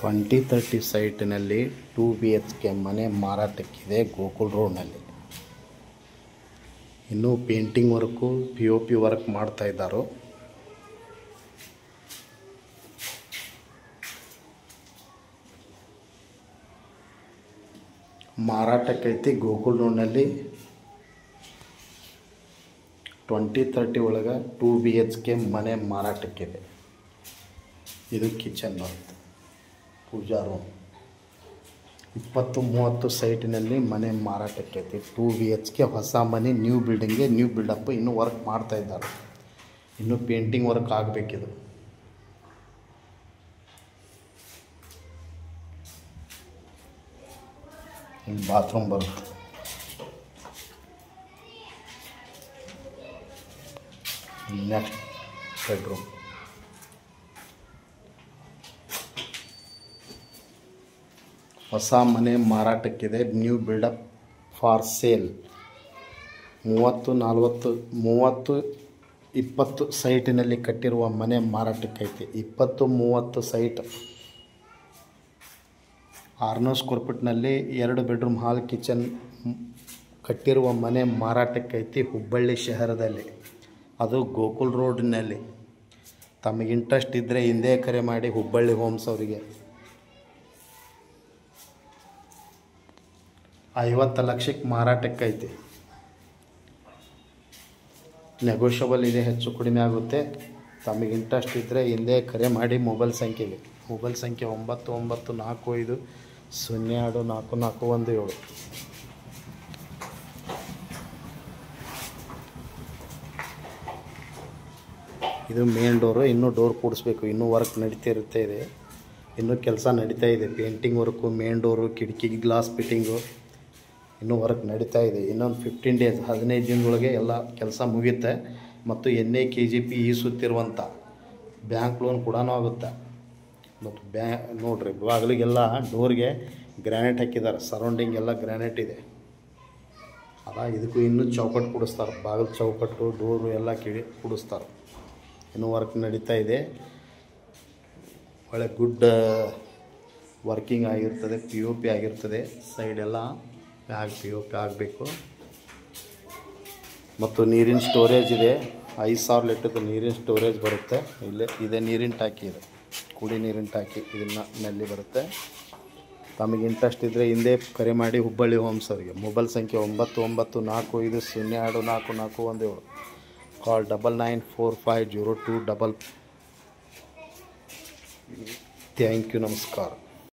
2030 ಸೈಟಿನಲ್ಲಿ 2 BHK ಮನೆ ಮಾರಾಟಕ್ಕಿದೆ ಗೋಕುಲ್ ರೋಡ್ನಲ್ಲಿ. ಇನ್ನೂ painting work POP work ಮಾಡ್ತಾ ಇದ್ದಾರೆ. ಮಾರಾಟಕ್ಕೈತಿ ಗೋಕುಲ್ ರೋಡ್ನಲ್ಲಿ 2030 ಒಳಗೆ 2 BHK ಮನೆ ಮಾರಾಟಕ್ಕಿದೆ. ಇದು ಕಿಚನ್ ಬರುತ್ತೆ, ಪೂಜಾ ರೂಮ್. 20-30 ಸೈಟಿನಲ್ಲಿ ಮನೆ ಮಾರಾಟಕ್ಕೈತಿ. 2 BHK ಹೊಸ ಮನೆ, ನ್ಯೂ ಬಿಲ್ಡಿಂಗ್ಗೆ ನ್ಯೂ ಬಿಲ್ಡಪ್. ಇನ್ನೂ ವರ್ಕ್ ಮಾಡ್ತಾ ಇದ್ದಾರೆ, ಇನ್ನೂ ಪೇಂಟಿಂಗ್ ವರ್ಕ್ ಆಗಬೇಕಿದು. ಇಲ್ಲಿ ಬಾತ್ರೂಮ್ ಬರುತ್ತೆ. Next bedroom. ಹೊಸ ಮನೆ ಮಾರಾಟಕ್ಕಿದೆ, ನ್ಯೂ ಬಿಲ್ಡಪ್ ಫಾರ್ ಸೇಲ್. 30-20 ಸೈಟಿನಲ್ಲಿ ಕಟ್ಟಿರುವ ಮನೆ ಮಾರಾಟಕ್ಕೈತಿ. 20-30 ಸೈಟ್, 600 ಸ್ಕ್ವೇರ್ ಫೀಟ್ನಲ್ಲಿ 2 ಬೆಡ್ರೂಮ್, ಹಾಲ್, ಕಿಚನ್ ಕಟ್ಟಿರುವ ಮನೆ ಮಾರಾಟಕ್ಕೈತಿ ಹುಬ್ಬಳ್ಳಿ ಶಹರದಲ್ಲಿ. ಅದು ಗೋಕುಲ್ ರೋಡ್ನಲ್ಲಿ. ತಮಗೆ ಇಂಟ್ರೆಸ್ಟ್ ಇದ್ದರೆ ಹಿಂದೆ ಕರೆ ಮಾಡಿ ಹುಬ್ಬಳ್ಳಿ ಹೋಮ್ಸ್ ಅವರಿಗೆ. 50 ಲಕ್ಷಕ್ಕೆ ಮಾರಾಟಕ್ಕೈತಿ. ನೆಗೋಷಿಯಬಲ್ ಇದೆ, ಹೆಚ್ಚು ಕಡಿಮೆ ಆಗುತ್ತೆ. ತಮಗೆ ಇಂಟ್ರೆಸ್ಟ್ ಇದ್ದರೆ ಹಿಂದೆ ಕರೆ ಮಾಡಿ. ಮೊಬೈಲ್ ಸಂಖ್ಯೆ 9945024417. ಇದು ಮೇನ್ ಡೋರು. ಇನ್ನೂ ಡೋರ್ ಕೂಡಿಸ್ಬೇಕು, ಇನ್ನೂ ವರ್ಕ್ ನಡೀತಾ ಇದೆ. ಇನ್ನೂ ಕೆಲಸ ನಡೀತಾ ಇದೆ. ಪೇಂಟಿಂಗ್ ವರ್ಕು, ಮೇನ್ ಡೋರು, ಕಿಟಕಿ ಗ್ಲಾಸ್ ಫಿಟ್ಟಿಂಗು ಇನ್ನೂ ವರ್ಕ್ ನಡೀತಾ ಇದೆ. ಇನ್ನೊಂದು 15 ಡೇಸ್, 15 ದಿನದೊಳಗೆ ಎಲ್ಲ ಕೆಲಸ ಮುಗಿಯುತ್ತೆ. ಮತ್ತು NA-KGP ಸುತ್ತಿರುವಂಥ ಬ್ಯಾಂಕ್ ಲೋನ್ ಕೂಡ ಆಗುತ್ತೆ. ಮತ್ತು ನೋಡಿರಿ, ಬಾಗಿಲಿಗೆಲ್ಲ ಡೋರ್ಗೆ ಗ್ರಾನೈಟ್ ಹಾಕಿದ್ದಾರೆ. ಸರೌಂಡಿಂಗ್ ಎಲ್ಲ ಗ್ರಾನೈಟ್ ಇದೆ. ಇದಕ್ಕೂ ಇನ್ನೂ ಚೌಕಟ್ಟು ಕೂಡಿಸ್ತಾರೆ. ಬಾಗಿಲು ಚೌಕಟ್ಟು, ಡೋರು ಎಲ್ಲ ಕೂಡಿಸ್ತಾರೆ. ಇನ್ನೂ ವರ್ಕ್ ನಡೀತಾ ಇದೆ. ಒಳ್ಳೆ ಗುಡ್ ವರ್ಕಿಂಗ್ ಆಗಿರ್ತದೆ. POP ಆಗಿರ್ತದೆ. ಸೈಡೆಲ್ಲ POP ಆಗಬೇಕು. ಮತ್ತು ನೀರಿನ ಸ್ಟೋರೇಜ್ ಇದೆ. 5000 ಲೀಟರ್ದು ನೀರಿನ ಸ್ಟೋರೇಜ್ ಬರುತ್ತೆ. ಇದೆ ನೀರಿನ ಟಾಕಿ. ಇದೆ ಕುಡಿ ನೀರಿನ ಟಾಕಿ. ಇದನ್ನು ನಲ್ಲಿ ಬರುತ್ತೆ. ತಮಗೆ ಇಂಟ್ರೆಸ್ಟ್ ಇದ್ದರೆ ಹಿಂದೆ ಕರೆ ಮಾಡಿ ಹುಬ್ಬಳ್ಳಿ ಹೋಮ್ಸ್ ಅವರಿಗೆ. ಮೊಬೈಲ್ ಸಂಖ್ಯೆ 9945024417. ಕಾಲ್ 994502 ಥ್ಯಾಂಕ್ ಯು. ನಮಸ್ಕಾರ.